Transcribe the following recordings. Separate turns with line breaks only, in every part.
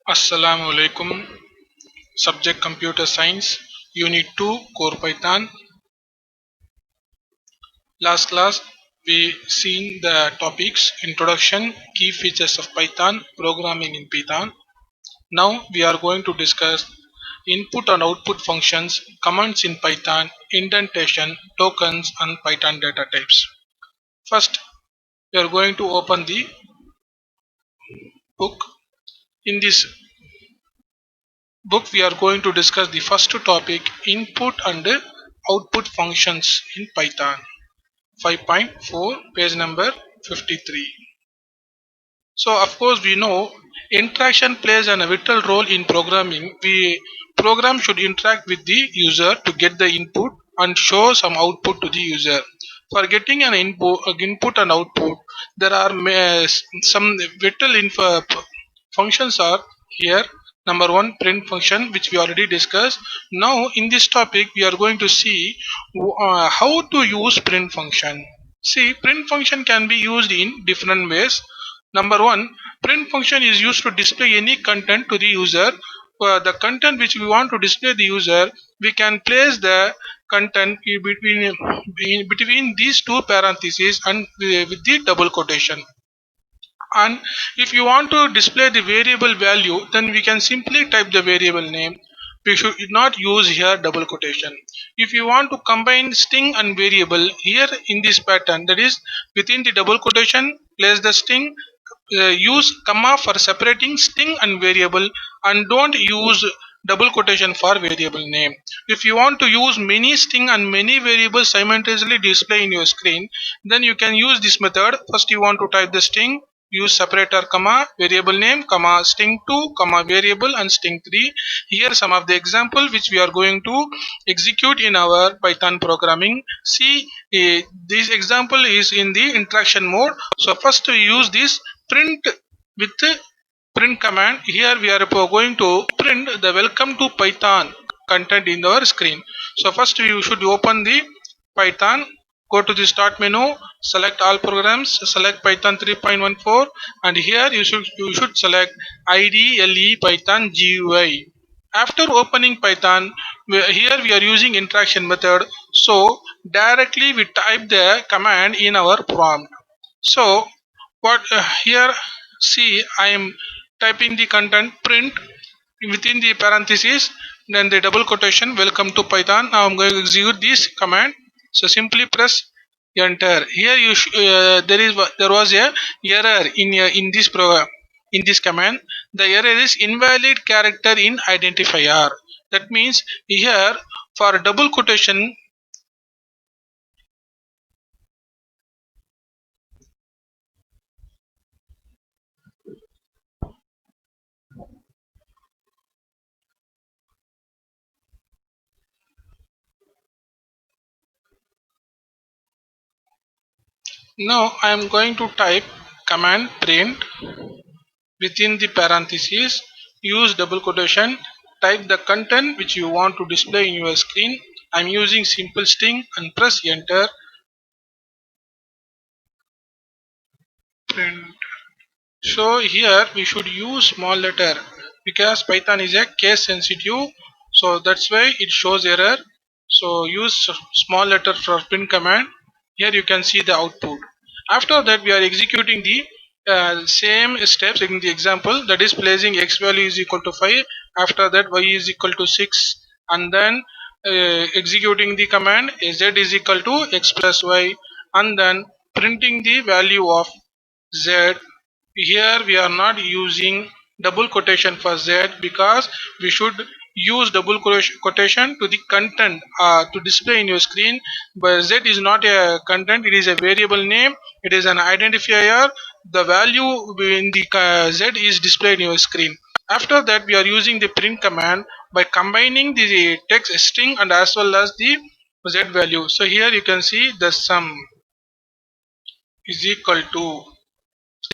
Assalamu alaikum. Subject Computer Science, Unit 2, Core Python. Last class we seen the topics Introduction, Key Features of Python, Programming in Python. Now we are going to discuss input and output functions, commands in Python, indentation, tokens, and Python data types. First, we are going to open the book. In this book, we are going to discuss the first topic input and output functions in Python. 5.4, page number 53. So of course we know interaction plays an vital role in programming. The program should interact with the user to get the input and show some output to the user. For getting an input and output, there are some vital functions are here. Number one, print function, which we already discussed. Now in this topic we are going to see how to use print function. See, print function can be used in different ways. Number one, print function is used to display any content to the user. The content which we want to display the user, we can place the content between these two parentheses and with the double quotation. And if you want to display the variable value, then we can simply type the variable name. We should not use here double quotation. If you want to combine string and variable, here in this pattern, that is within the double quotation, place the string, use comma for separating string and variable, and don't use double quotation for variable name. If you want to use many string and many variables simultaneously display in your screen, then you can use this method. First you want to type the string, use separator comma variable name comma string 2 comma variable and string 3. Here some of the example which we are going to execute in our Python programming. See, this example is in the interaction mode. So first we use this print with print command. Here we are going to print the welcome to Python content in our screen. So first you should open the Python, go to the start menu, select all programs, select Python 3.14, and here you should select IDLE Python GUI. After opening Python, here we are using interaction method, so directly we type the command in our prompt. So what here, see, I am typing the content print within the parentheses, then the double quotation welcome to Python. Now I'm going to execute this command. So simply press enter. Here there was a error in this program, in this command. The error is invalid character in identifier. That means here for double quotation, now I am going to type command print within the parentheses, use double quotation, type the content which you want to display in your screen. I'm using simple string and press enter. Print. So here we should use small letter because Python is a case sensitive, so that's why it shows error. So use small letter for print command. Here you can see the output. After that we are executing the same steps in the example, that is placing x value is equal to 5, after that y is equal to 6, and then executing the command z is equal to x plus y, and then printing the value of z. Here we are not using double quotation for z because we should use double quotation to the content to display in your screen, but z is not a content, it is a variable name, it is an identifier. The value in the z is displayed in your screen. After that we are using the print command by combining the text string and as well as the z value. So here you can see the sum is equal to,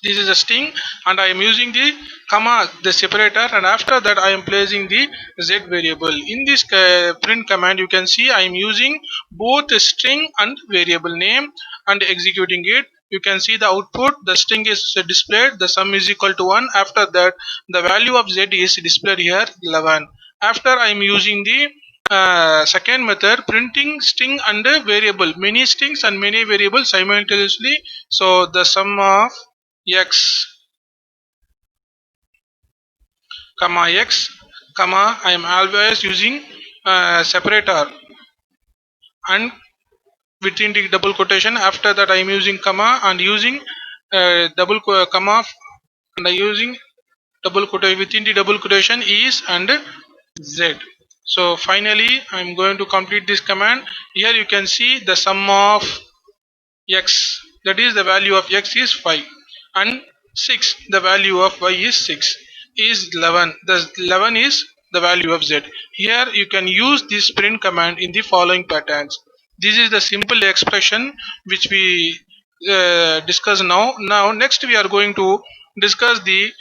this is a string and I am using the comma, the separator, and after that I am placing the z variable. In this print command you can see I am using both a string and variable name and executing it. you can see the output, the string is displayed, the sum is equal to 1. After that, the value of z is displayed here 11. After I am using the second method, printing string and a variable, many strings and many variables simultaneously. So the sum of x comma x comma, I am always using separator and within the double quotation. After that I am using comma and using comma, and I using double quotation. Within the double quotation is and z. So finally I am going to complete this command. Here you can see the sum of x, that is the value of x is 5, and 6, the value of y is 6, is 11. The 11 is the value of z. Here you can use this print command in the following patterns. This is the simple expression which we discuss now. Now next we are going to discuss the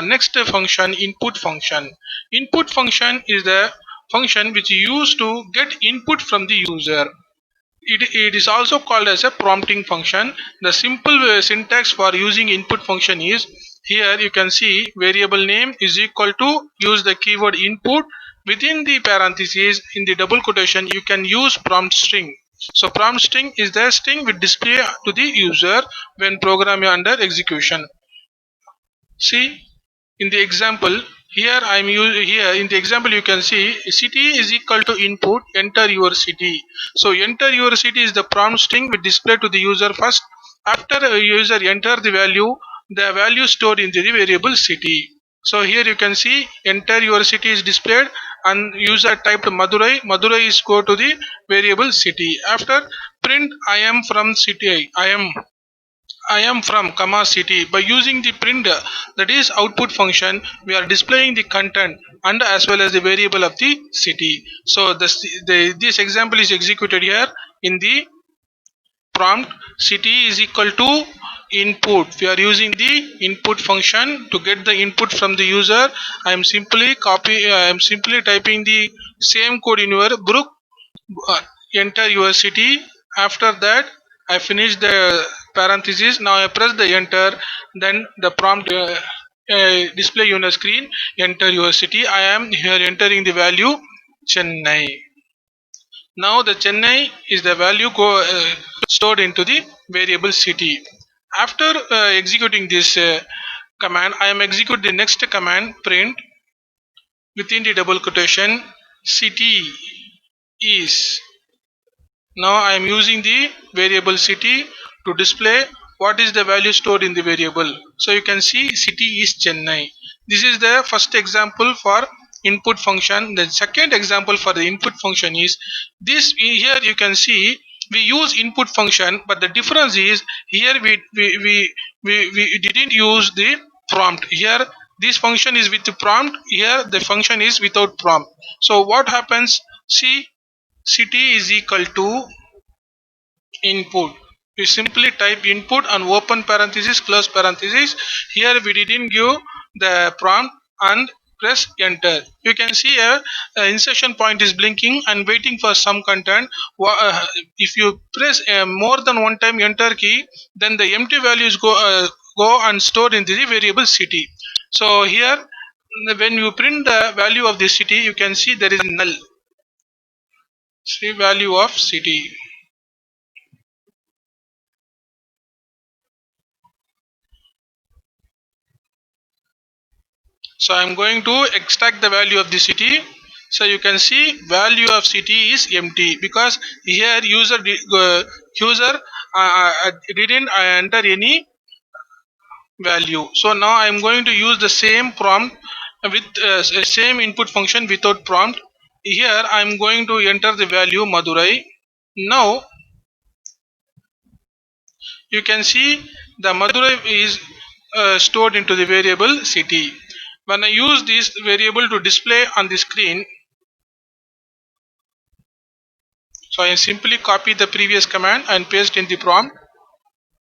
next function, input function. Input function is the function which is used to get input from the user. It is also called as a prompting function. The simple syntax for using input function is, here you can see variable name is equal to, use the keyword input, within the parentheses in the double quotation you can use prompt string. So prompt string is the string with display to the user when program is under execution. See, in the example here I am using, here in the example you can see city is equal to input, enter your city. So enter your city is the prompt string with display to the user first. After a user enter the value stored in the variable city. So here you can see enter your city is displayed and user typed Madurai. Madurai is go to the variable city. After print I am from city, I am from comma city. By using the print, that is output function, we are displaying the content and as well as the variable of the city. So this example is executed here in the prompt. City is equal to input. We are using the input function to get the input from the user. I am simply typing the same code in your book. uh, Enter your city. After that I finish the parenthesis. Now I press the enter, then the prompt display on the screen, enter your city. I am here entering the value Chennai. Now the Chennai is the value stored into the variable city. After executing this command, I am execute the next command, print within the double quotation city is. Now I am using the variable city to display what is the value stored in the variable. So you can see city is Chennai. This is the first example for input function. The second example for the input function is this. Here you can see we use input function, but the difference is here we didn't use the prompt. Here this function is with the prompt, here the function is without prompt. So what happens, see, city is equal to input. We simply type input and open parenthesis, close parenthesis. Here we didn't give the prompt and press enter. You can see a insertion point is blinking and waiting for some content. If you press more than one time enter key, then the empty values go and stored in the variable city. So here when you print the value of the city, you can see there is null. See value of city. So I'm going to extract the value of the city. So you can see value of city is empty because here user didn't enter any value. So now I'm going to use the same prompt with same input function without prompt. Here I'm going to enter the value Madurai. Now you can see the Madurai is stored into the variable city. When I use this variable to display on the screen, so I simply copy the previous command and paste in the prompt.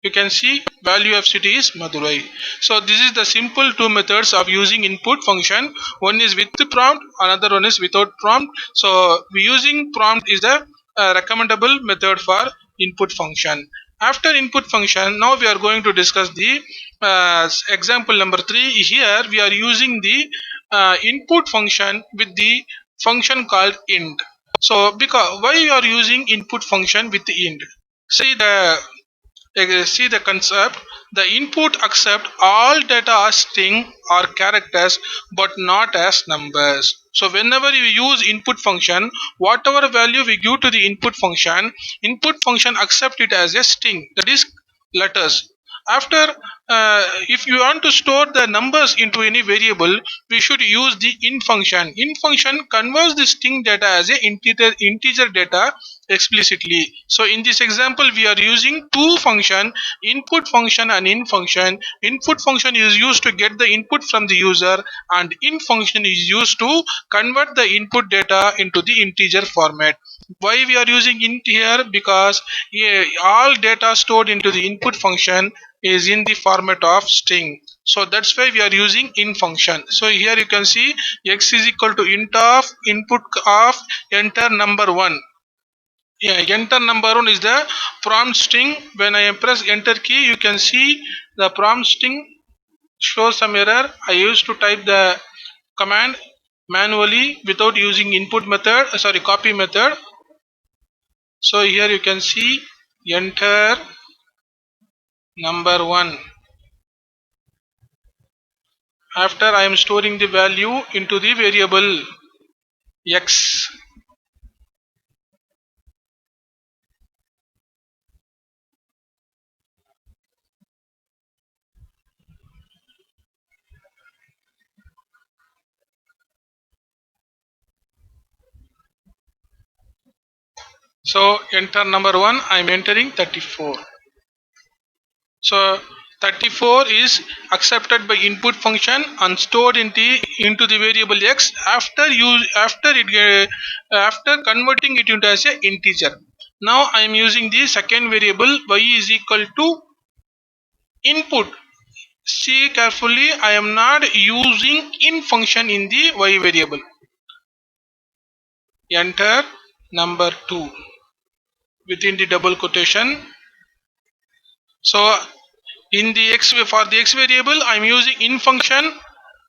You can see value of city is Madurai. So this is the simple two methods of using input function. One is with the prompt, another one is without prompt. So using prompt is the recommendable method for input function. After input function, now we are going to discuss the example number 3. Here we are using the input function with the function called int. So because why you are using input function with the int? See the concept. The input accept all data as string or characters but not as numbers. So whenever you use input function, whatever value we give to the input function accept it as a string, that is letters. After if you want to store the numbers into any variable, we should use the int function. Int function converts the string data as a integer data explicitly. So in this example we are using two function, input function and int function. Input function is used to get the input from the user, and int function is used to convert the input data into the integer format. Why we are using int here? Because all data stored into the input function is in the format of string. So that's why we are using int function. So here you can see x is equal to int of input of enter number 1. Yeah, enter number 1 is the prompt string. When I press enter key, you can see the prompt string shows some error. I used to type the command manually without using input method, sorry, copy method. So here you can see enter number 1. After I am storing the value into the variable x. So enter number 1, I am entering 34. So 34 is accepted by input function and stored into the variable x after converting it into as a integer. Now I am using the second variable y is equal to input. See carefully, I am not using in function in the y variable. Enter number 2 within the double quotation. So in the for the x variable I am using in function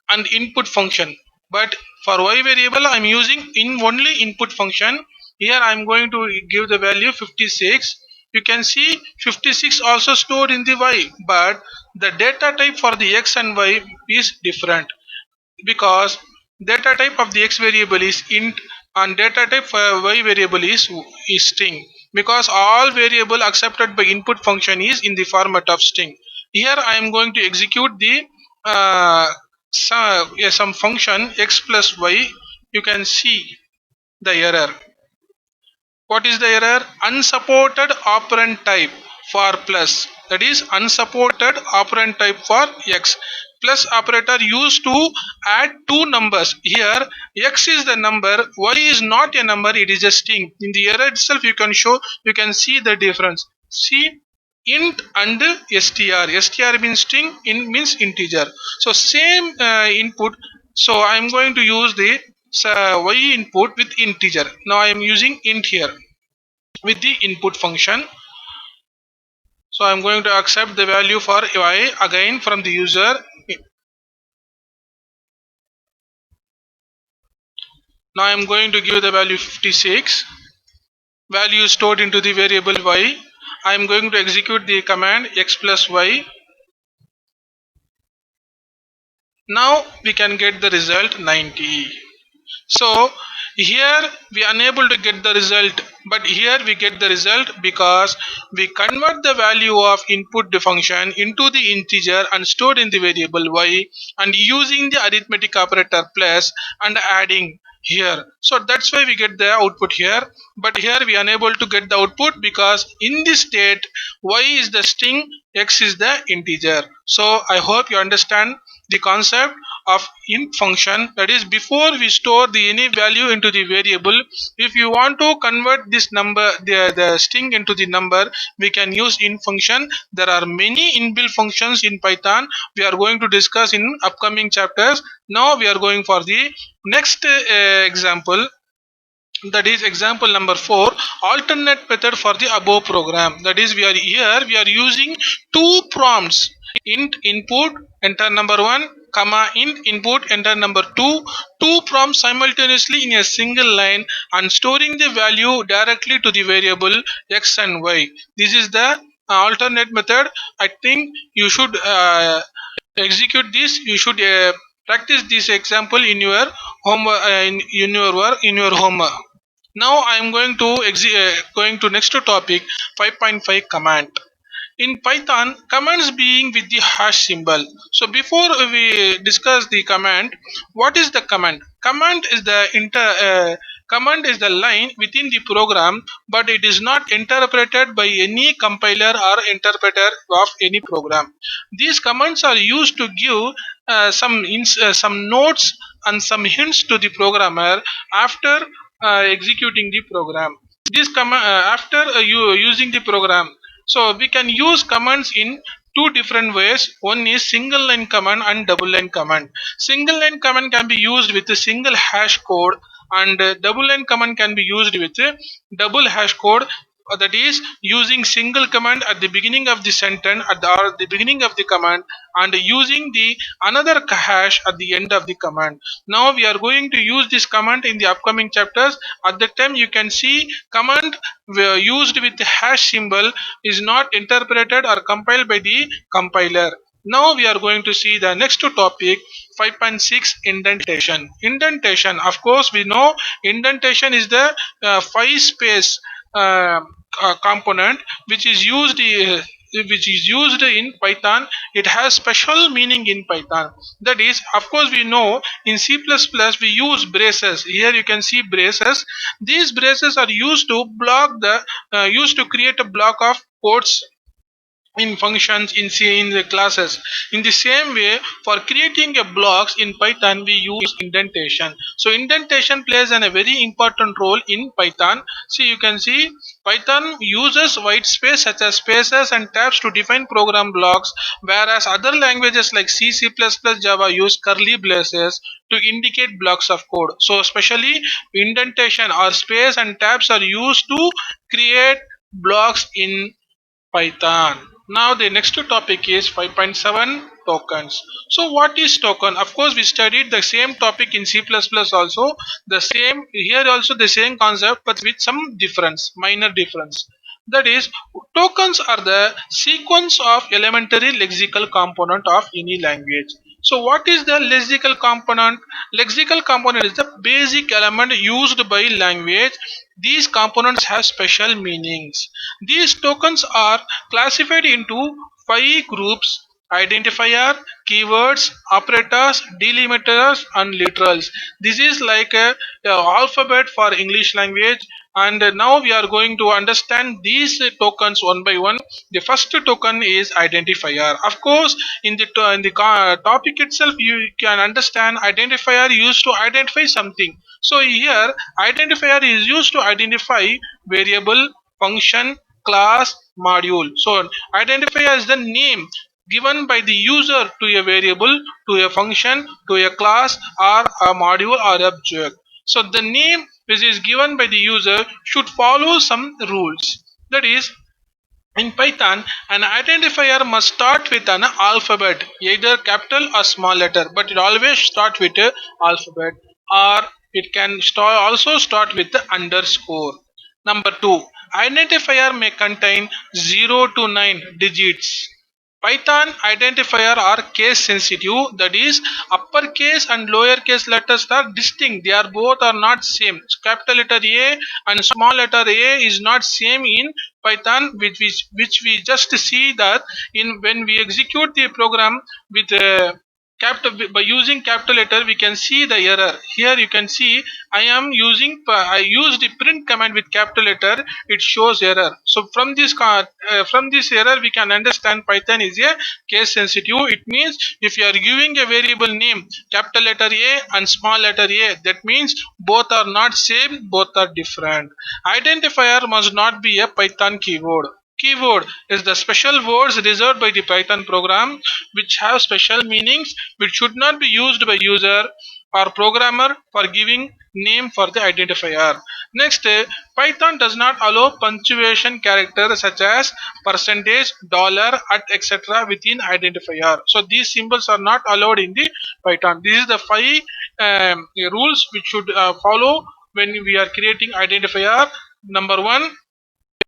and input function, but for y variable I am using in only input function. Here I am going to give the value 56. You can see 56 also stored in the y, but the data type for the x and y is different, because data type of the x variable is int and data type for y variable is string, because all variable accepted by input function is in the format of string. Here I am going to execute the some function x plus y. You can see the error. What is the error? Unsupported operand type for plus. That is unsupported operand type for x. Plus operator used to add two numbers. Here x is the number, y is not a number, it is a string. In the error itself you can see the difference. See int and str. Str means string, int means integer. So same input. So I am going to use the y input with integer. Now I am using int here with the input function. So I'm going to accept the value for y again from the user. Now I'm going to give the value 56. Value stored into the variable y. I'm going to execute the command x plus y. Now we can get the result 90. So here we are unable to get the result, but here we get the result because we convert the value of input the function into the integer and stored in the variable y, and using the arithmetic operator plus and adding here. So that's why we get the output here, but here we are unable to get the output because in this state y is the string, x is the integer. So I hope you understand the concept of int function. That is, before we store the any value into the variable, if you want to convert this number, the string into the number, we can use int function. There are many inbuilt functions in Python we are going to discuss in upcoming chapters. Now we are going for the next example. That is example number 4, alternate method for the above program. That is, we are using two prompts: int input enter number 1, comma int input enter number 2, two prompts simultaneously in a single line, and storing the value directly to the variable x and y. This is the alternate method. I think you should execute this. You should practice this example in your home, in your work, in your home. Now I am going to next topic, 5.5 command. In Python, commands being with the hash symbol. So before we discuss the command, what is the command? Command is the line within the program, but it is not interpreted by any compiler or interpreter of any program. These commands are used to give some notes and some hints to the programmer after executing the program. After you using the program, so we can use commands in two different ways. One is single line command and double line command. Single line command can be used with a single hash code, and double line command can be used with a double hash code. That is using single command at the beginning of the sentence or the beginning of the command, and using the another hash at the end of the command. Now we are going to use this command in the upcoming chapters. At that time you can see command used with the hash symbol is not interpreted or compiled by the compiler. Now we are going to see the next topic, 5.6 indentation. Indentation, of course, we know indentation is the five space uh, component which is used in Python. It has special meaning in Python. That is, of course, we know in C++ we use braces. Here you can see braces. These braces are used to used to create a block of codes in functions in the classes. In the same way, for creating a blocks in Python we use indentation. So indentation plays a very important role in Python. See, you can see Python uses white space such as spaces and tabs to define program blocks, whereas other languages like C++, Java use curly braces to indicate blocks of code. So especially indentation or space and tabs are used to create blocks in Python. Now the next topic is 5.7 tokens. So what is token? Of course we studied the same topic in C++ also. The same here also, the same concept but with some difference, minor difference. That is, tokens are the sequence of elementary lexical component of any language. So what is the lexical component? Lexical component is the basic element used by language. These components have special meanings. These tokens are classified into five groups: identifier, keywords, operators, delimiters, and literals. This is like a alphabet for English language. And now we are going to understand these tokens one by one. The first token is identifier. Of course, in the topic itself, you can understand identifier used to identify something. So here, identifier is used to identify variable, function, class, module. So identifier is the name given by the user to a variable, to a function, to a class, or a module or object. So the name which is given by the user should follow some rules. That is, in Python, an identifier must start with an alphabet, either capital or small letter, but it always start with a alphabet, or it can also start with the underscore. Number 2, identifier may contain 0 to 9 digits. Python identifier are case sensitive, that is, uppercase and lowercase letters are distinct. They are both are not same. Capital letter A and small letter A is not same in Python, which we just see that in when we execute the program with capital by using capital letter, we can see the error. Here you can see I use the print command with capital letter, it shows error. So from this error we can understand Python is a case sensitive. It means if you are giving a variable name capital letter A and small letter A, that means both are not same, both are different. Identifier must not be a Python keyword. Keyword is the special words reserved by the Python program which have special meanings, which should not be used by user. or programmer for giving name for the identifier. Next, Python does not allow punctuation characters such as percentage, dollar, at etc. within identifier. So these symbols are not allowed in the Python. This is the five rules which should follow when we are creating identifier. Number one,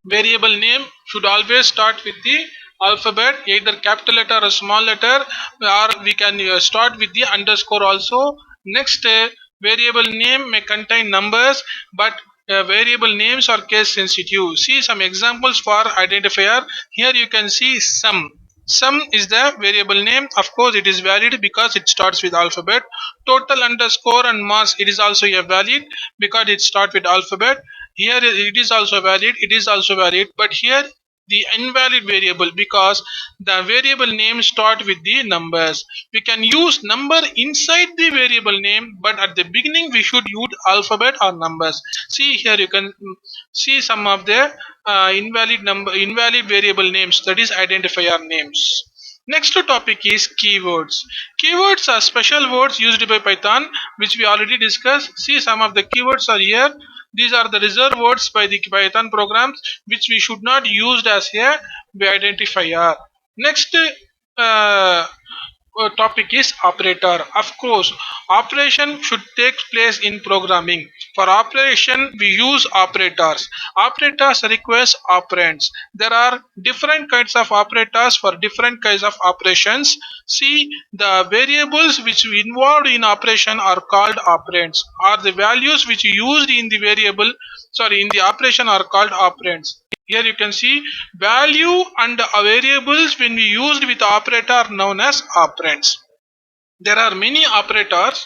variable name should always start with the alphabet, either capital letter or small letter, or we can start with the underscore also. Next, variable name may contain numbers, but variable names are case sensitive. See some examples for identifier. Here you can see sum is the variable name. Of course it is valid because it starts with alphabet. Total underscore and mass, it is also a valid because it starts with alphabet. Here it is also valid, it is also valid, but here the invalid variable because the variable name start with the numbers. We can use number inside the variable name, but at the beginning we should use alphabet or numbers. See here you can see some of the invalid variable names, that is identifier names. Next topic is keywords. Keywords are special words used by Python which we already discussed. See some of the keywords are here. These are the reserved words by the Python programs which we should not use as a identifier. Next topic is operator. Of course, operation should take place in programming. For operation, we use operators. Operators requires operands. There are different kinds of operators for different kinds of operations. See, the variables which we involved in operation are called operands, or the values which used in the variable, sorry, in the operation are called operands. Here you can see value and variables when we used with operator are known as operands. There are many operators.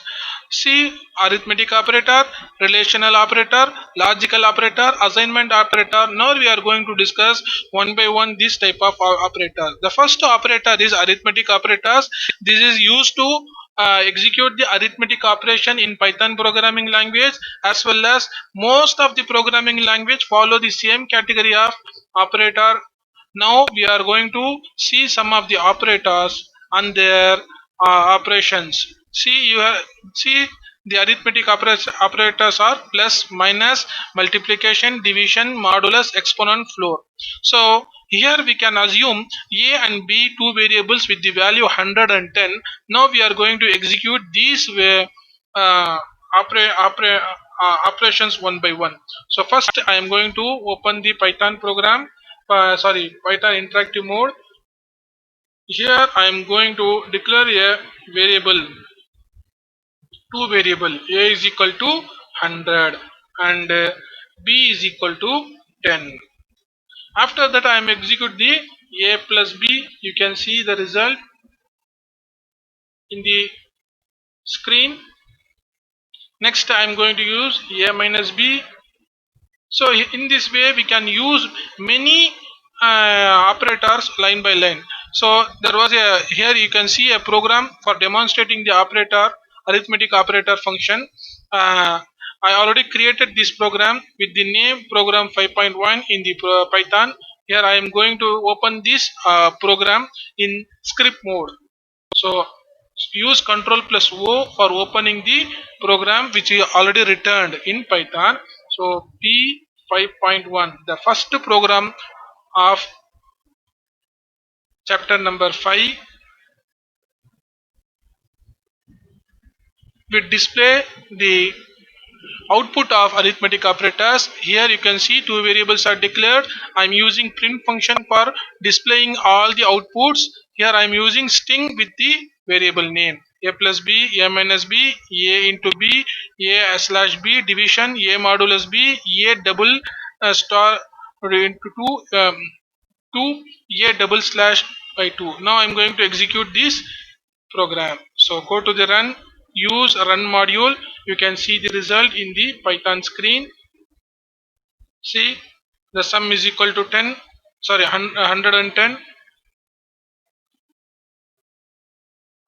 See, arithmetic operator, relational operator, logical operator, assignment operator. Now we are going to discuss one by one this type of operator. The first operator is arithmetic operators. This is used to execute the arithmetic operation in Python programming language, as well as most of the programming language follow the same category of operator. Now we are going to see some of the operators and their operations. See the arithmetic operators are plus, minus, multiplication, division, modulus, exponent, floor. So here we can assume a and b, two variables with the value 110. Now we are going to execute these uh, operations one by one. So first I am going to open the Python program, Python interactive mode. Here I am going to declare a variable, two variable, a is equal to 100 and b is equal to 10. After that I am execute the a plus b. You can see the result in the screen. Next I am going to use a minus b. So in this way we can use many operators line by line. So there was a, here you can see a program for demonstrating the operator, arithmetic operator function. I already created this program with the name program 5.1 in the Python. Here I am going to open this program in script mode. So use Control plus O for opening the program which is already returned in Python. So P5.1, the first program of chapter number 5, will display the output of arithmetic operators. Here you can see two variables are declared. I am using print function for displaying all the outputs. Here I am using string with the variable name a plus b, a minus b, a into b, a slash b, division, a modulus b, a double star into 2, 2, a double slash by 2. Now I am going to execute this program. So go to the run, use run module. You can see the result in the Python screen. See, the sum is equal to 10, sorry, 110.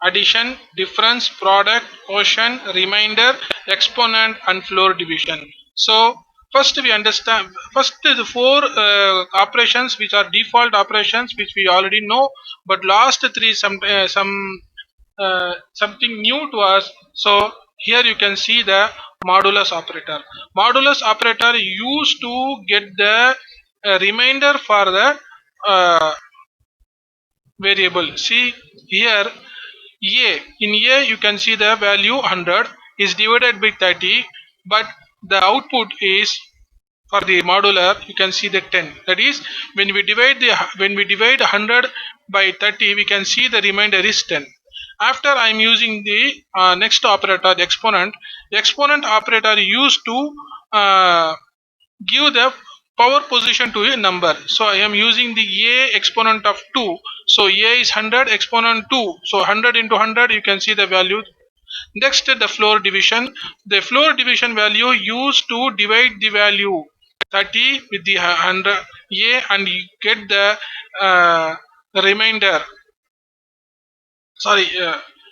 Addition, difference, product, quotient, remainder, exponent, and floor division. So first we understand, first the four operations which are default operations which we already know, but last three something new to us. So Here you can see the modulus operator. Modulus operator used to get the remainder for the uh, variable. See here, a in a you can see the value 100 is divided by 30, but the output is for the modular you can see the 10. That is, when we divide 100 by 30, we can see the remainder is 10. After I am using the next operator, the exponent operator used to uh, give the power position to a number. So I am using the a exponent of 2. So a is 100 exponent 2. So 100 into 100 you can see the value. Next, the floor division. The floor division value used to divide the value 30 with the 100 a and you get the remainder. Sorry,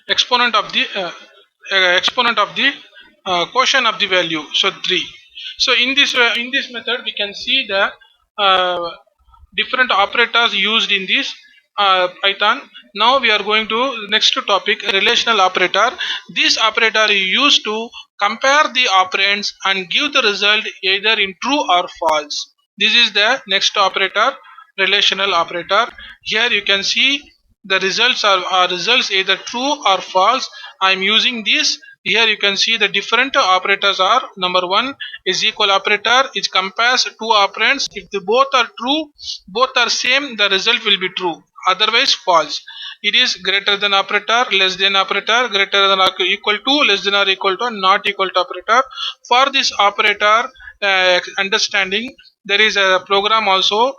exponent of the quotient of the value. So 3. So in this method we can see the uh, different operators used in this Python. Now we are going to next topic, relational operator. This operator is used to compare the operands and give the result either in true or false. This is the next operator, relational operator. Here you can see the results are results either true or false. I am using this. Here you can see the different operators are: number one is equal operator, it compares two operands. If they both are true, both are same, the result will be true, otherwise false. It is greater than operator, less than operator, greater than or equal to, less than or equal to, not equal to operator. For this operator understanding, there is a program also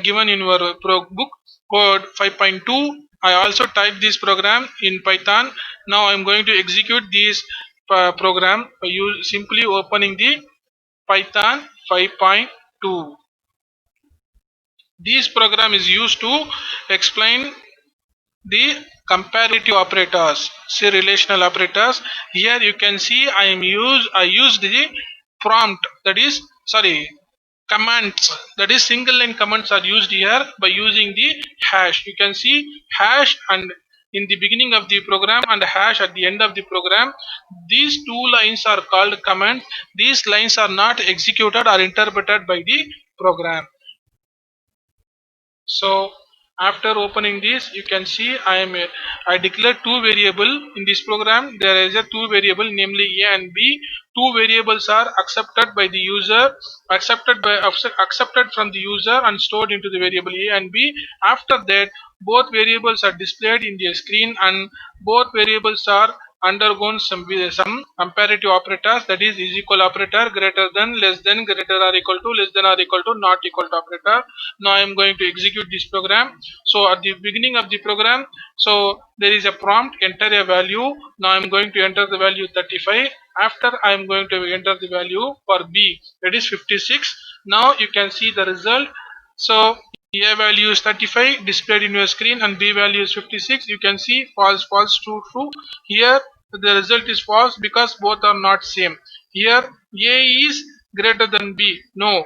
given in your book code 5.2. I also typed this program in Python. Now I am going to execute this program by simply opening the Python 5.2. This program is used to explain the comparative operators, say relational operators. Here you can see I used the prompt, that is, sorry, commands, that is single line commands are used here by using the hash. You can see hash and in the beginning of the program and hash at the end of the program. These two lines are called commands. These lines are not executed or interpreted by the program. So after opening this, you can see I declare two variable in this program. There is a two variable, namely a and b. Two variables are accepted by the user, accepted from the user and stored into the variable a and b. After that, both variables are displayed in the screen and both variables are undergone some comparative operators, that is equal operator, greater than, less than, greater or equal to, less than or equal to, not equal to operator. Now I am going to execute this program. So at the beginning of the program, so there is a prompt, enter a value. Now I am going to enter the value 35. After I am going to enter the value for b, that is 56. Now you can see the result. So a value is 35 displayed in your screen and b value is 56. You can see false, false, true, true. Here the result is false because both are not same. Here a is greater than b, no,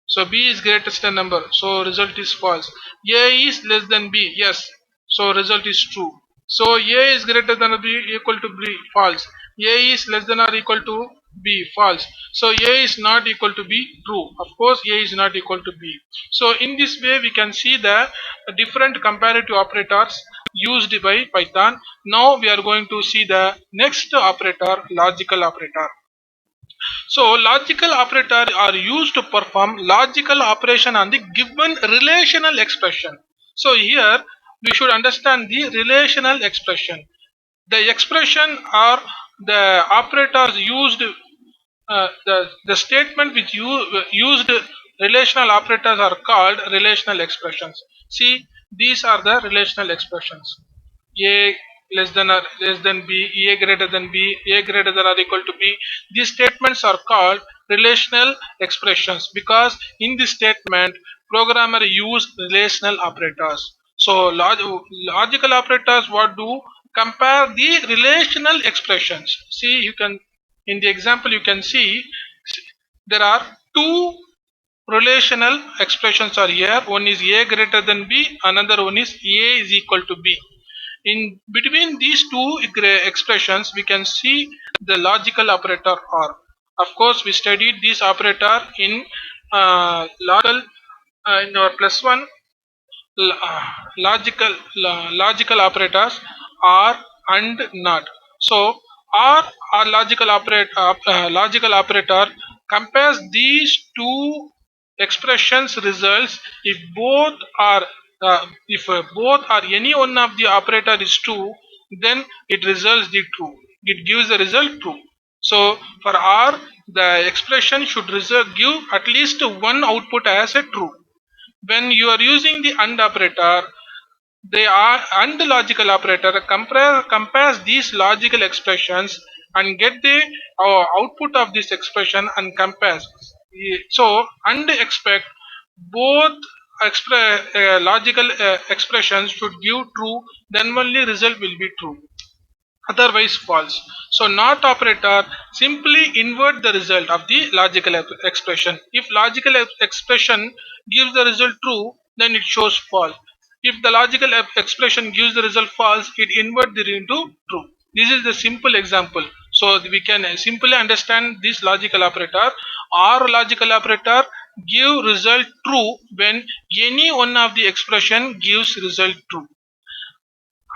so b is greatest number, so result is false. A is less than b, yes, so result is true. So a is greater than or b equal to b, false. A is less than or equal to b, false. So a is not equal to b, true. Of course a is not equal to b. So in this way we can see the different comparative operators used by Python. Now we are going to see the next operator, logical operator. So logical operators are used to perform logical operation on the given relational expression. So here we should understand the relational expression. The expression or the operators used, the statement which used relational operators are called relational expressions. See, these are the relational expressions. A less than or less than b, a greater than b, a greater than or equal to b. These statements are called relational expressions because in this statement programmer use relational operators. So logical operators what do? Compare the relational expressions. See, you can, in the example you can see there are two relational expressions are here. One is a greater than b, another one is a is equal to b. In between these two expressions, we can see the logical operator OR. Of course, we studied this operator in logical in our plus one logical operators are and not. So or logical operator compares these two expressions results if both are any one of the operator is true, then it results the true, it gives the result true. So for R, the expression should give at least one output as a true. When you are using the AND operator, the AND logical operator compares these logical expressions and get the output of this expression and compares. So AND expect both logical expressions should give true, then only result will be true, otherwise false. So not operator simply invert the result of the logical expression. If logical expression gives the result true, then it shows false. If the logical expression gives the result false, it invert it into true. This is the simple example. So we can simply understand this logical operator. Or logical operator give result true when any one of the expression gives result true.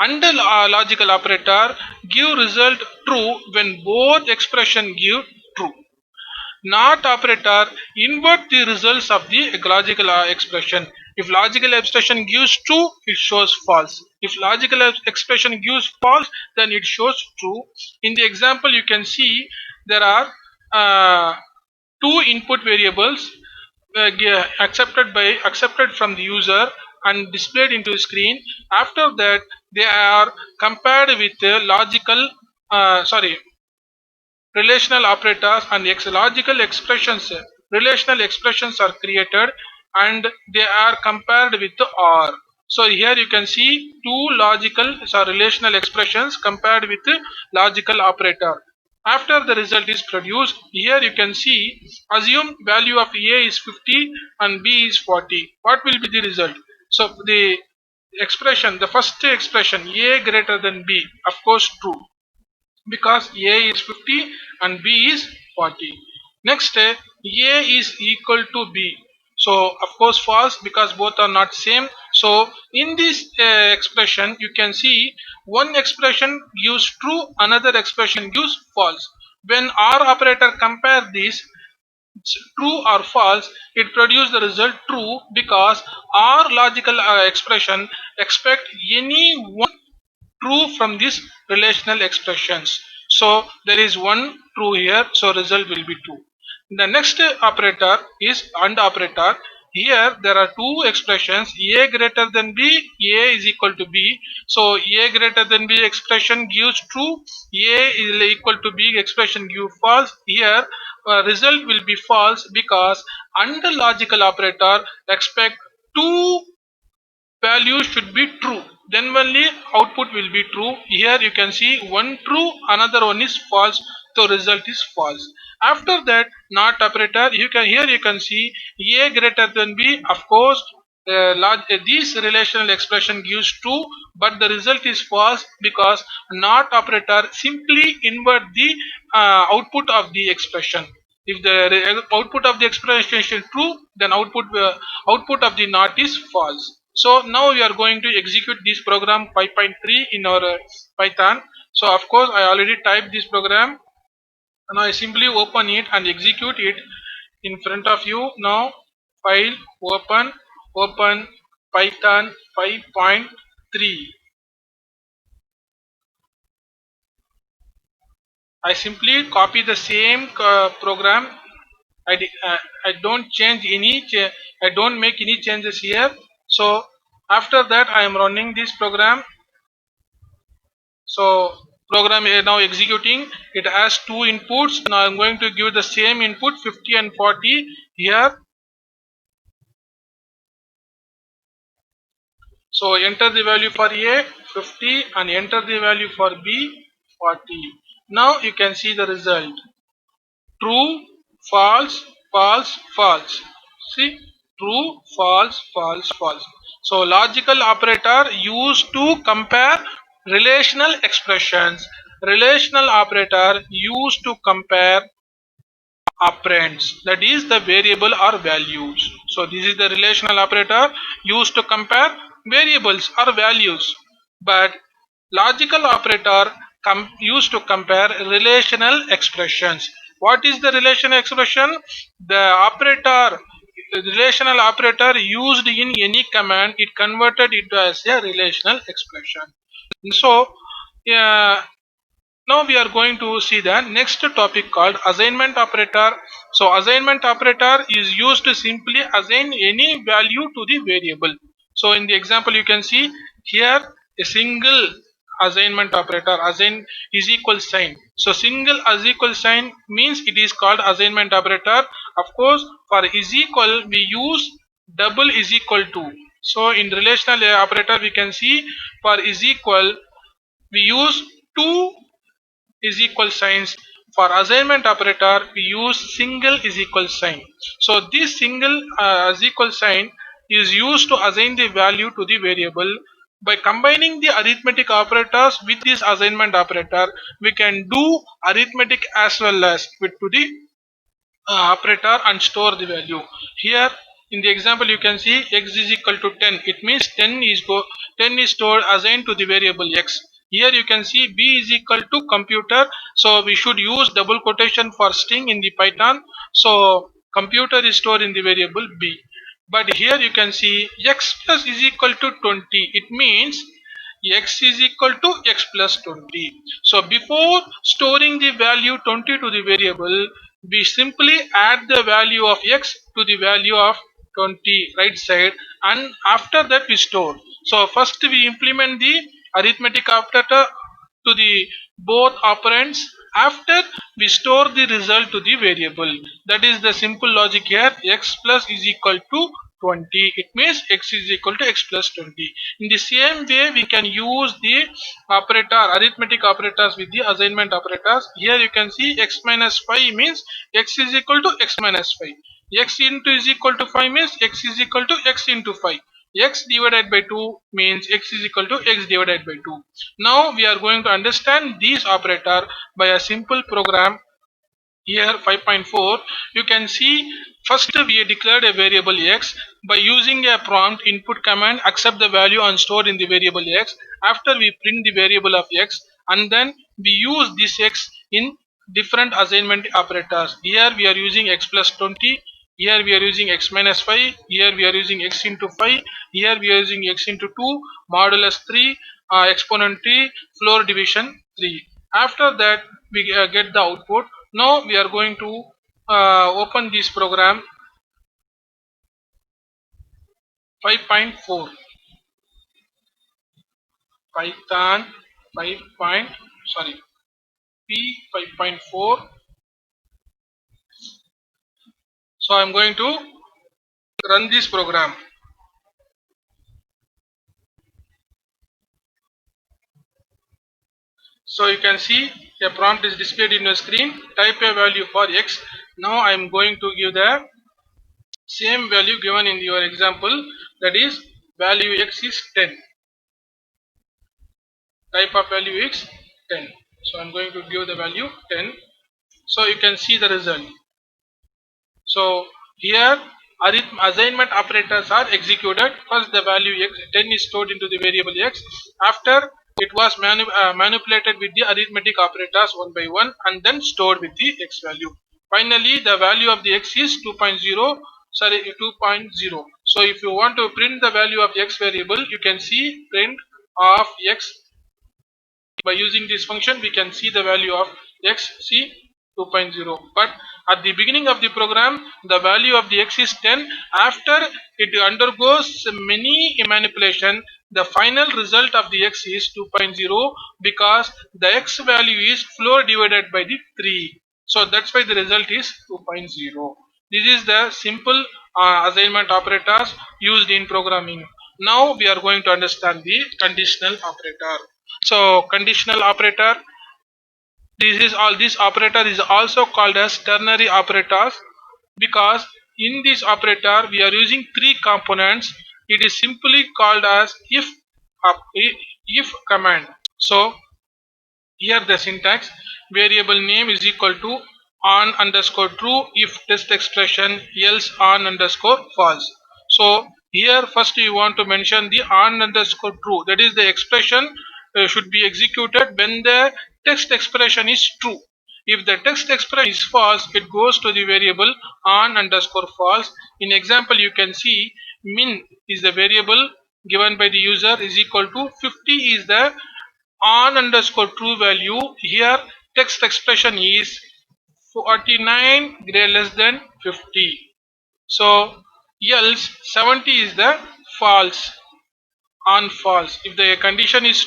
And logical operator give result true when both expression give true. Not operator invert the results of the logical expression. If logical expression gives true, it shows false. If logical expression gives false, then it shows true. In the example, you can see there are two input variables accepted from the user and displayed into the screen. After that, they are compared with logical sorry relational operators and logical expressions. Relational expressions are created and they are compared with OR. So here you can see two logical relational expressions compared with logical operator. After the result is produced, here you can see assume value of A is 50 and B is 40. What will be the result? So the expression, the first expression A greater than B, of course true, because A is 50 and B is 40. Next, A is equal to B. So of course false, because both are not same. So in this expression you can see one expression gives true, another expression gives false. When OR operator compare this true or false, it produces the result true, because our logical expression expect any one true from these relational expressions. So there is one true here, so result will be true. The next operator is AND operator. Here there are two expressions, A greater than B, A is equal to B. So A greater than B expression gives true, A is equal to B expression gives false. Here result will be false, because AND logical operator expect two value should be true, then only output will be true. Here you can see one true, another one is false, so result is false. After that, not operator, here you can see A greater than B. Of course this relational expression gives true, but the result is false, because not operator simply invert the output of the expression. If the output of the expression is true, then output of the not is false. So now we are going to execute this program 5.3 in our Python. So of course I already typed this program, and I simply open it and execute it in front of you. Now file, open Python 5.3. I simply copy the same program. I don't change I don't make any changes here. So after that I am running this program. So program is now executing. It has two inputs. Now I am going to give the same input 50 and 40 here. So enter the value for A 50 and enter the value for B 40. Now you can see the result. True, false, false, false. See, true, false, false, false. So logical operator used to compare Relational expressions. Relational operator used to compare operands, that is the variable or values. So this is the relational operator used to compare variables or values. But logical operator used to compare relational expressions. What is the relational expression? The operator, relational operator used in any command, it converted it as a relational expression. So now we are going to see the next topic called assignment operator. So assignment operator is used to simply assign any value to the variable. So in the example you can see here a single assignment operator, assign is equal sign. So single is equal sign means it is called assignment operator. Of course for is equal we use double is equal to. So in relational operator we can see for is equal we use two is equal signs. For assignment operator we use single is equal sign. So this single is equal sign is used to assign the value to the variable. By combining the arithmetic operators with this assignment operator, we can do arithmetic as well as with to the operator and store the value. Here in the example you can see x is equal to 10. It means 10 is stored assigned to the variable x. Here you can see b is equal to computer. So we should use double quotation for string in the Python. So computer is stored in the variable b. But here you can see x plus is equal to 20. It means x is equal to x plus 20. So before storing the value 20 to the variable, we simply add the value of x to the value of 20 right side, and after that we store. So first we implement the arithmetic operator to the both operands, after we store the result to the variable. That is the simple logic here. X plus is equal to 20. It means x is equal to x plus 20. In the same way we can use the operator arithmetic operators with the assignment operators. Here you can see x minus 5 means x is equal to x minus 5. X into is equal to 5 means x is equal to x into 5. X divided by 2 means x is equal to x divided by 2. Now we are going to understand these operator by a simple program. Here 5.4 you can see first we declared a variable x by using a prompt input command accept the value and store in the variable x. After we print the variable of x and then we use this x in different assignment operators. Here we are using x plus 20. Here we are using x minus 5. Here we are using x into 5. Here we are using x into 2, modulus 3, exponent 3, floor division 3. After that we get the output. Now we are going to open this program 5.4 Python 5. Sorry P 5.4. So I am going to run this program. So you can see a prompt is displayed in your screen. Type a value for x. Now I am going to give the same value given in your example, that is value x is 10. Type of value is 10. So I am going to give the value 10. So you can see the result. So here assignment operators are executed. First the value x 10 is stored into the variable x. After it was manipulated with the arithmetic operators one by one and then stored with the x value. Finally the value of the x is 2.0. Sorry 2.0. So if you want to print the value of x variable, you can see print of x. By using this function we can see the value of x, see 2.0. But at the beginning of the program the value of the x is 10. After it undergoes many manipulation, the final result of the x is 2.0 because the x value is floor divided by the 3. So that's why the result is 2.0. This is the simple assignment operators used in programming. Now we are going to understand the conditional operator. So conditional operator, this operator is also called as ternary operators because in this operator we are using three components. It is simply called as if command. So here the syntax, variable name is equal to on underscore true if test expression, else on underscore false. So here first you want to mention the on underscore true, that is the expression should be executed when the text expression is true. If the text expression is false, it goes to the variable on underscore false. In example you can see min is the variable given by the user is equal to 50 is the on underscore true value. Here text expression is 49 greater less than 50. So else 70 is the false, on false. If the condition is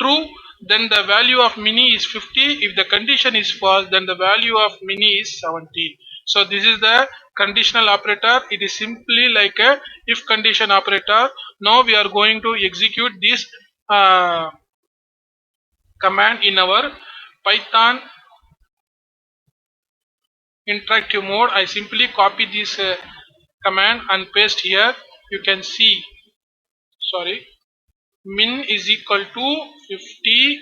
true, then the value of mini is 50. If the condition is false, then the value of mini is 70. So this is the conditional operator. It is simply like a if condition operator. Now we are going to execute this command in our Python interactive mode. I simply copy this command and paste here. You can see, sorry, min is equal to 50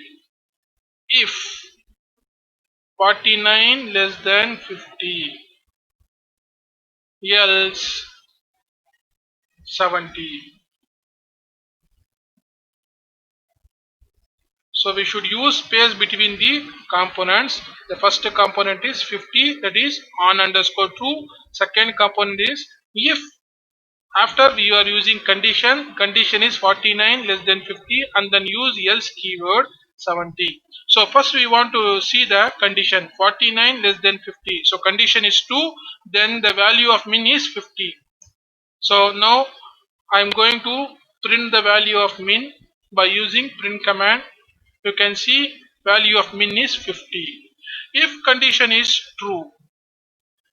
if 49 less than 50, else 70. So we should use space between the components. The first component is 50, that is on underscore true. Second component is if. After we are using condition is 49 less than 50, and then use else keyword 70. So first we want to see the condition 49 less than 50. So condition is true, then the value of min is 50. So now I am going to print the value of min by using print command. You can see value of min is 50. If condition is true,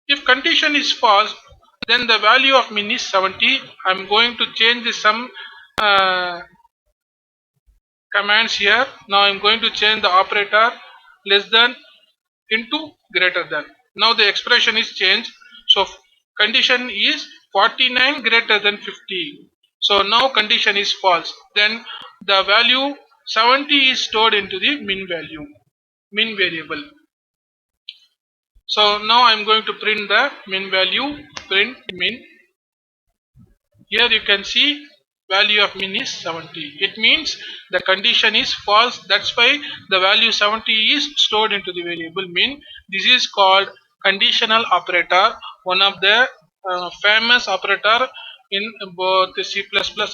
if condition is false, then the value of min is 70. I am going to change some uh, commands here. Now I am going to change the operator less than into greater than. Now the expression is changed. So condition is 49 greater than 50. So now condition is false. Then the value 70 is stored into the min value, min variable. So now I am going to print the min value, print min. Here you can see value of min is 70. It means the condition is false. That's why the value 70 is stored into the variable min. This is called conditional operator, one of the famous operator in both C++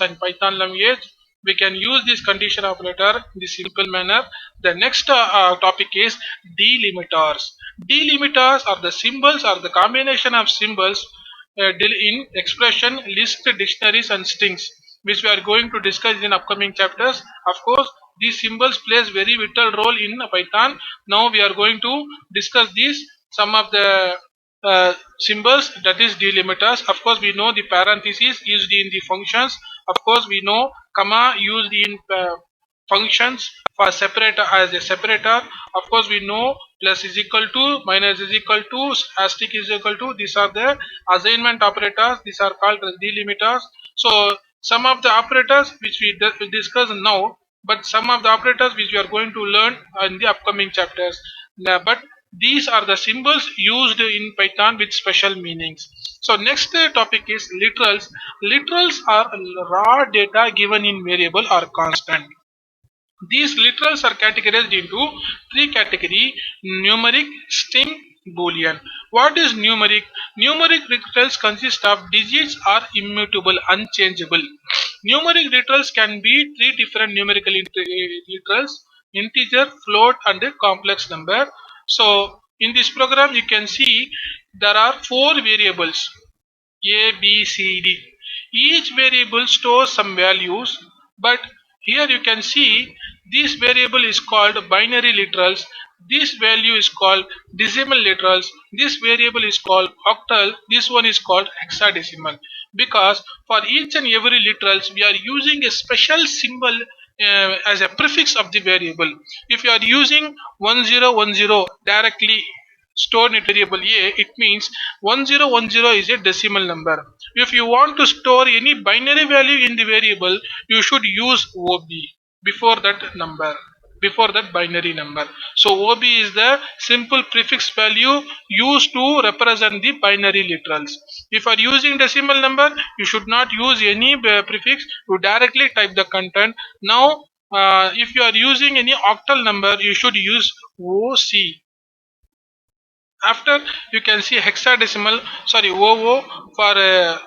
and Python language. We can use this condition operator in this simple manner. The next topic is delimiters. Delimiters are the symbols or the combination of symbols deal in expression, list, dictionaries and strings, which we are going to discuss in upcoming chapters. Of course these symbols plays very vital role in Python. Now we are going to discuss these some of the symbols, that is delimiters. Of course we know the parentheses used in the functions. Of course we know comma used in functions for separator as a separator. Of course we know plus is equal to, minus is equal to, asterisk is equal to. These are the assignment operators. These are called as delimiters. So some of the operators which we discuss now, but some of the operators which we are going to learn in the upcoming chapters. But these are the symbols used in Python with special meanings. So next topic is literals. Literals are raw data given in variable or constant. These literals are categorized into three categories: numeric, string, boolean. What is numeric? Numeric literals consist of digits are immutable, unchangeable. Numeric literals can be three different numerical literals: integer, float and a complex number. So in this program you can see there are four variables a, B, C, D. Each variable stores some values, but here you can see this variable is called binary literals. This value is called decimal literals. This variable is called octal. This one is called hexadecimal. Because for each and every literals we are using a special symbol as a prefix of the variable. If you are using 1010 directly stored in variable a, it means 1010 is a decimal number. If you want to store any binary value in the variable, you should use OB before that number. before that binary number. So OB is the simple prefix value used to represent the binary literals. If you are using decimal number, you should not use any prefix. You directly type the content. Now, if you are using any octal number, you should use OC. After, you can see hexadecimal, sorry, OO. For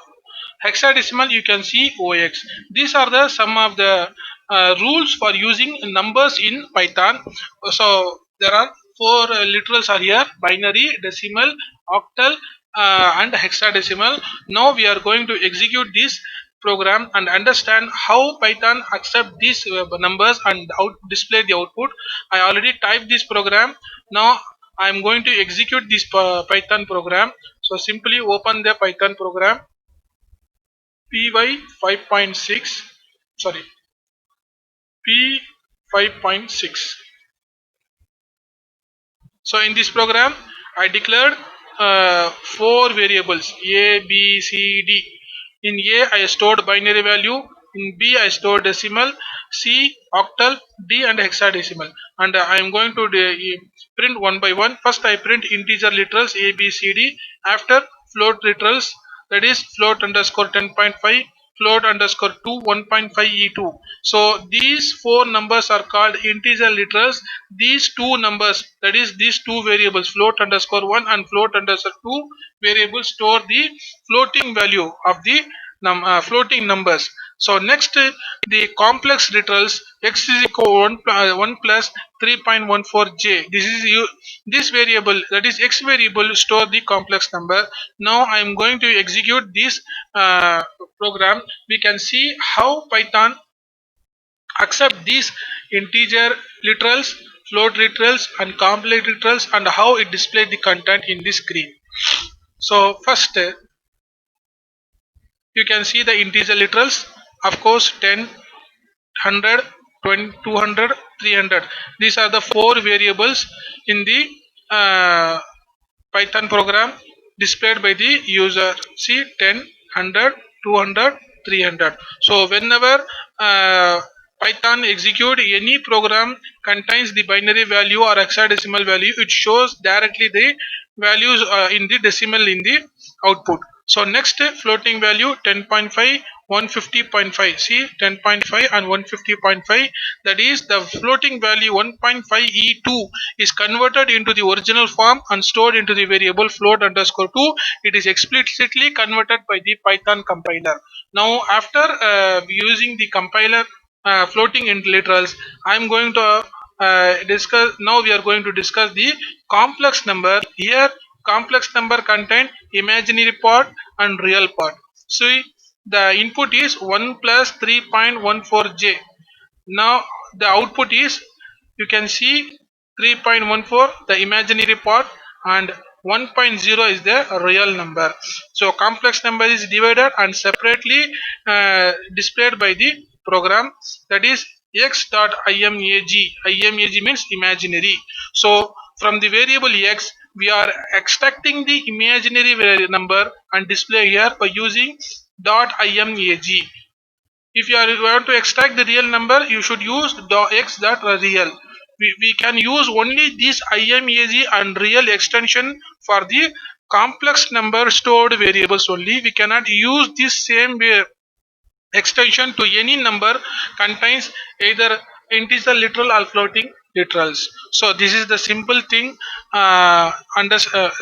hexadecimal, you can see OX. These are the some of the rules for using numbers in Python. So there are four literals are here: binary, decimal, octal, and hexadecimal. Now we are going to execute this program and understand how Python accept these numbers and display the output. I already typed this program. Now I am going to execute this Python program. So simply open the Python program. Py 5.6, sorry, P 5.6. So in this program, I declared four variables A, B, C, D. In A, I stored binary value. In B, I stored decimal. C, octal. D, and hexadecimal. And I am going to print one by one. First, I print integer literals A, B, C, D. After, float literals, that is float underscore 10.5, float underscore 2 1.5 e2. So these four numbers are called integer literals. These two numbers, that is these two variables, float underscore 1 and float underscore 2 variables, store the floating value of the floating numbers. So next, the complex literals x is equal to 1 plus 3.14j. This variable, that is x variable, store the complex number. Now I am going to execute this program. We can see how Python accept these integer literals, float literals, and complex literals, and how it displays the content in the screen. So first, you can see the integer literals. Of course, 10, 100, 20, 200, 300. These are the four variables in the Python program displayed by the user. See, 10, 100, 200, 300. So whenever Python execute any program contains the binary value or hexadecimal value, it shows directly the values in the decimal in the output. So next, floating value 10.5, 150.5. See, 10.5 and 150.5, that is the floating value 1.5 e2 is converted into the original form and stored into the variable float underscore 2. It is explicitly converted by the Python compiler. Now after using the compiler floating in literals, I am going to discuss. Now we are going to discuss the complex number. Here, complex number contain imaginary part and real part. See, the input is 1 plus 3.14j. Now the output is, you can see, 3.14, the imaginary part, and 1.0 is the real number. So complex number is divided and separately displayed by the program, that is x.imag. Imag means imaginary. So from the variable x, we are extracting the imaginary number and display here by using .imag. If you want to extract the real number, you should use x dot real. We can use only this imag and real extension for the complex number stored variables only. We cannot use this same extension to any number contains either integer literal or floating literals. So this is the simple thing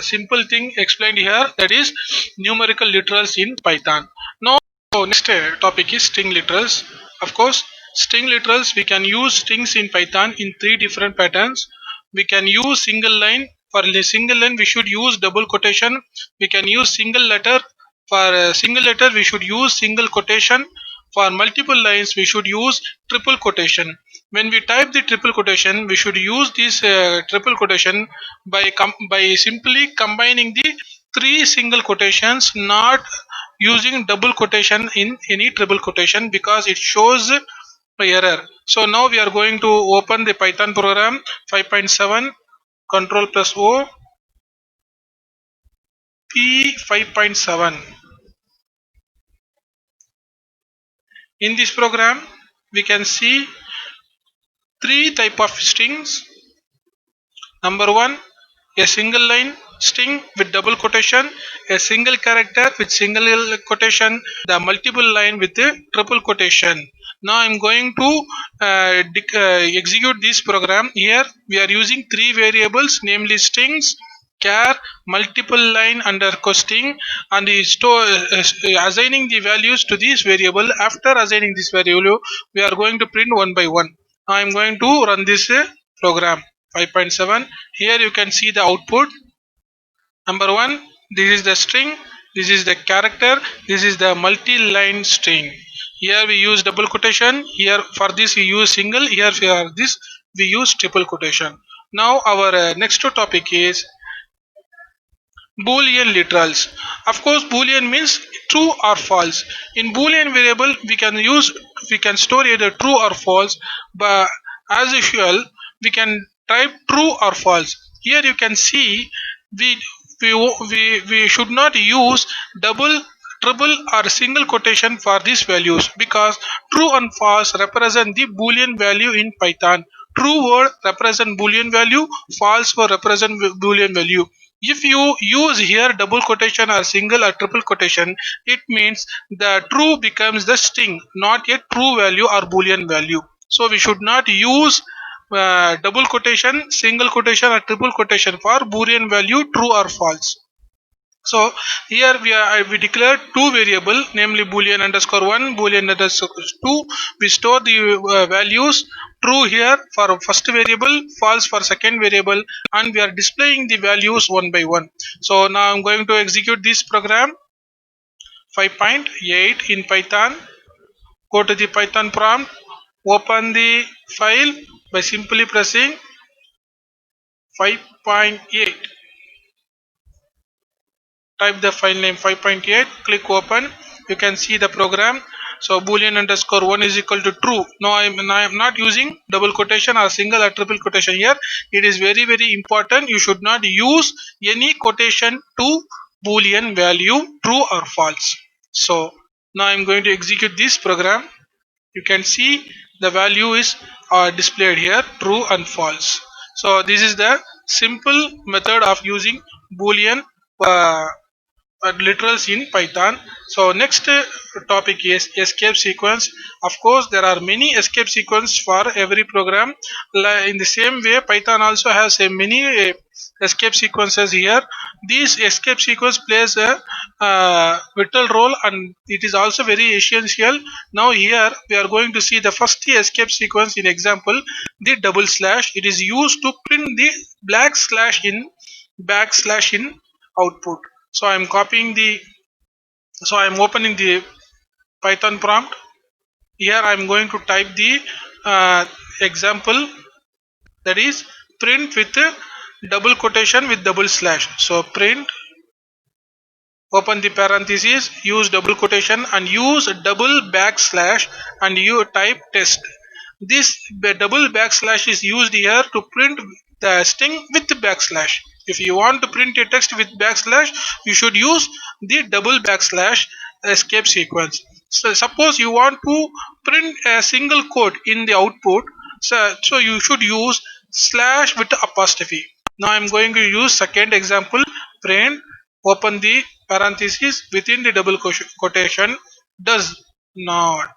simple thing explained here, that is numerical literals in Python. Now, next topic is string literals. Of course, string literals, we can use strings in Python in three different patterns. We can use single line. For the single line, we should use double quotation. We can use single letter. For a single letter, we should use single quotation. For multiple lines, we should use triple quotation. When we type the triple quotation, we should use this triple quotation by simply combining the three single quotations, not using double quotation in any triple quotation, because it shows error. So now we are going to open the Python program 5.7, Control plus O, P 5.7. In this program, we can see three type of strings. Number one, a single line string with double quotation, a single character with single quotation, the multiple line with a triple quotation. Now I'm going to execute this program. Here we are using three variables, namely strings, char, multiple line underscore string, and assigning the values to this variable. After assigning this variable, we are going to print one by one. I am going to run this program. 5.7. Here you can see the output. Number one, this is the string, this is the character, this is the multi-line string. Here we use double quotation, here for this we use single, here for this we use triple quotation. Now our next topic is Boolean literals. Of course, Boolean means true or false. In Boolean variable, we can store either true or false, but as usual, we can type true or false. Here you can see we we should not use double, triple or single quotation for these values because true and false represent the Boolean value in Python. True word represent Boolean value, false word represent Boolean value. If you use here double quotation or single or triple quotation, it means the true becomes the string, not a true value or Boolean value. So we should not use double quotation, single quotation or triple quotation for Boolean value true or false. So here we declare two variable, namely boolean underscore 1, boolean underscore 2. We store the values true here for first variable, false for second variable, and we are displaying the values one by one. So now I'm going to execute this program. 5.8 in Python. Go to the Python prompt, open the file by simply pressing 5.8. Type the file name 5.8, click open. You can see the program. So boolean underscore 1 is equal to true. Now I am not using double quotation or single or triple quotation here. It is very important. You should not use any quotation to boolean value true or false. So now I am going to execute this program. You can see the value is displayed here, true and false. So this is the simple method of using boolean uh, literals in Python. So next topic is escape sequence. Of course, there are many escape sequence for every program. In the same way, Python also has a many escape sequences here. This escape sequence plays a vital role, and it is also very essential. Now here we are going to see the first escape sequence in example, the double slash. It is used to print the backslash in output. So I'm copying the, so I'm opening the Python prompt. Here I'm going to type the example, that is print with double quotation with double slash. So print, open the parenthesis, use double quotation and use double backslash and you type test. This double backslash is used here to print the string with backslash. If you want to print a text with backslash, you should use the double backslash escape sequence. So suppose you want to print a single quote in the output, so you should use slash with apostrophe. Now I'm going to use second example, print, open the parenthesis, within the double quotation, does not.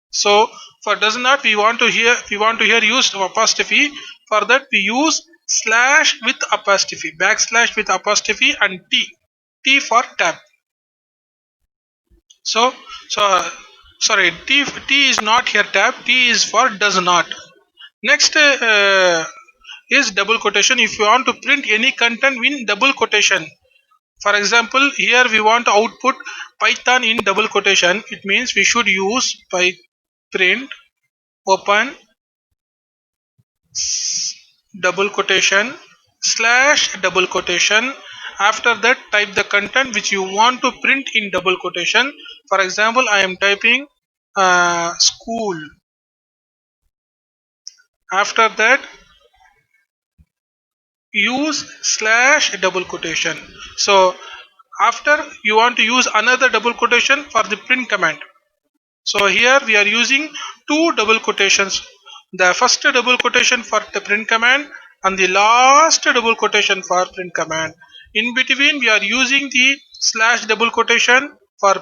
So for does not we want to here use apostrophe. For that we use slash with apostrophe, backslash with apostrophe and T for tab. So sorry, T is not here tab, T is for does not. Next is double quotation. If you want to print any content in double quotation, for example, here we want to output Python in double quotation. It means we should use print, open, double quotation, slash double quotation. After that, type the content which you want to print in double quotation. For example, I am typing school. After that, use slash double quotation. So after you want to use another double quotation for the print command. So here we are using two double quotations the first double quotation for the print command and the last double quotation for print command. In between we are using the slash double quotation for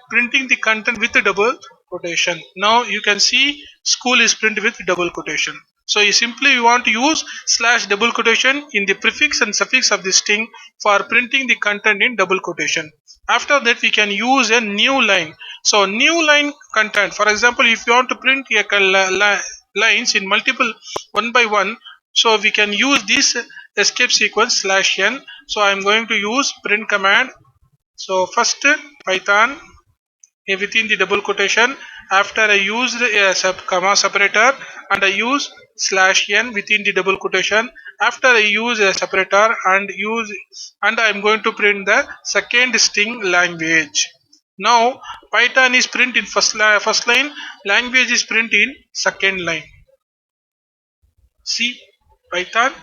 printing the content with the double quotation. Now you can see school is printed with double quotation. So you simply want to use slash double quotation in the prefix and suffix of the string for printing the content in double quotation. After that we can use a new line. So new line content, for example, if you want to print a lines in multiple one by one, so we can use this escape sequence slash n. So I am going to use print command. So first Python within the double quotation, after I use a comma separator and I use slash n within the double quotation, after I use a separator and I am going to print the second string language. Now Python is print in first line, language is print in second line. See, Python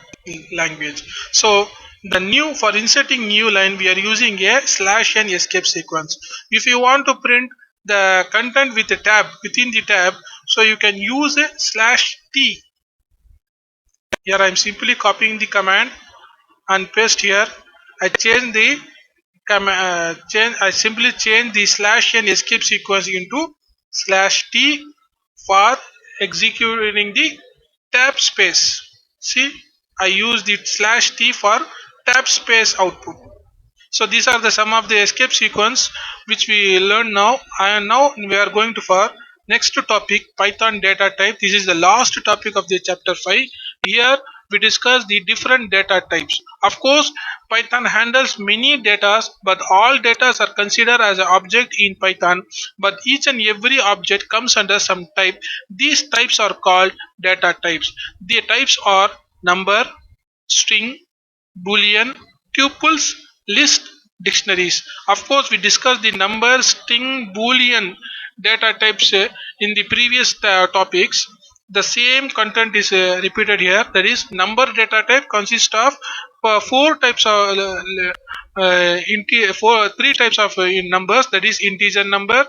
language. So the new, for inserting new line we are using a slash n escape sequence. If you want to print the content with a tab within the tab, so you can use a slash t. Here I am simply copying the command and paste here. I change the I simply change the slash n escape sequence into slash t for executing the tab space. See, I use the slash t for tab space output. So these are the some of the escape sequence which we learn now. And now we are going to for next topic, Python data type. This is the last topic of the chapter 5. Here we discuss the different data types. Of course, Python handles many data, but all data are considered as an object in Python. But each and every object comes under some type. These types are called data types. The types are number, string, boolean, tuples, list, dictionaries. Of course, we discussed the number, string, boolean data types in the previous topics. The same content is repeated here. That is, number data type consists of four types of three types of numbers. That is, integer number,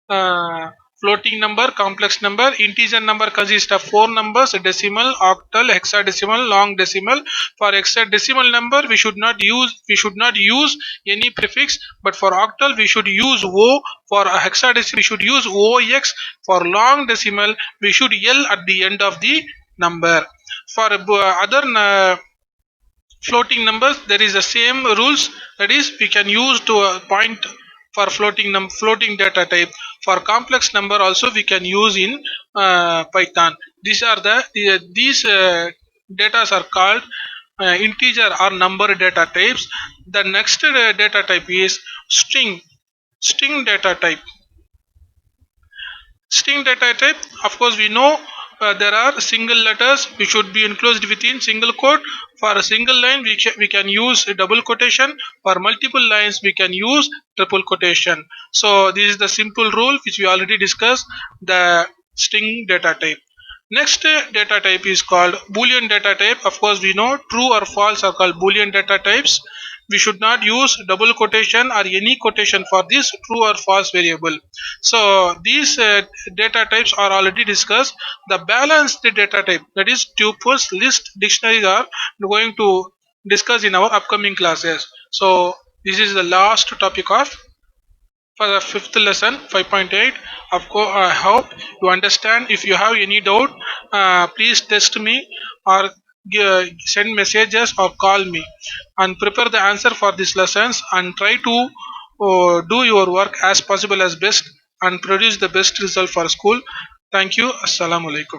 uh, floating number, complex number. Integer number consists of four numbers: decimal, octal, hexadecimal, long decimal. For hexadecimal number we should not use any prefix, but for octal we should use o. For hexadecimal we should use ox. For long decimal we should l at the end of the number. For other floating numbers there is the same rules. That is, we can use to point for floating data type. For complex number also we can use in Python. These are these data are called integer or number data types. The next data type is string data type. String data type, of course we know there are single letters which should be enclosed within single quote. For a single line we can use a double quotation. For multiple lines we can use triple quotation. So this is the simple rule which we already discussed, the string data type. Next data type is called boolean data type. Of course we know true or false are called boolean data types. We should not use double quotation or any quotation for this true or false variable. So these data types are already discussed. The balanced data type, that is tuples, list, dictionaries, are going to discuss in our upcoming classes. So this is the last topic of for the fifth lesson 5.8. Of course I hope you understand. If you have any doubt, please text me or send messages or call me and prepare the answer for these lessons, and try to do your work as possible as best and produce the best result for school. Thank you. Assalamu alaikum.